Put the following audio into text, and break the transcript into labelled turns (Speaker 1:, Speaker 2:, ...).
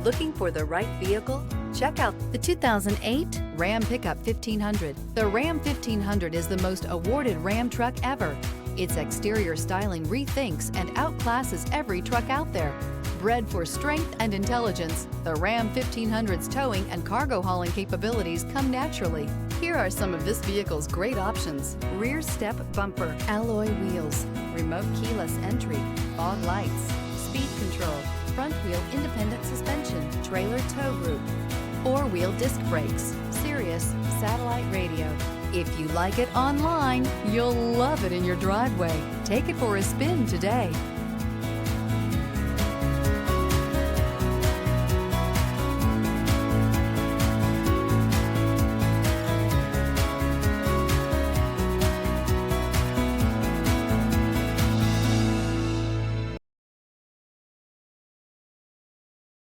Speaker 1: Looking for the right vehicle? Check out the 2008 Ram Pickup 1500. The Ram 1500 is the most awarded Ram truck ever. Its exterior styling rethinks and outclasses every truck out there. Bred for strength and intelligence, the Ram 1500's towing and cargo hauling capabilities come naturally. Here are some of this vehicle's great options: rear step bumper, alloy wheels, remote keyless entry, fog lights, speed control, front wheel independent suspension, trailer tow group, four-wheel disc brakes, Sirius satellite radio. If you like it online, you'll love it in your driveway. Take it for a spin today.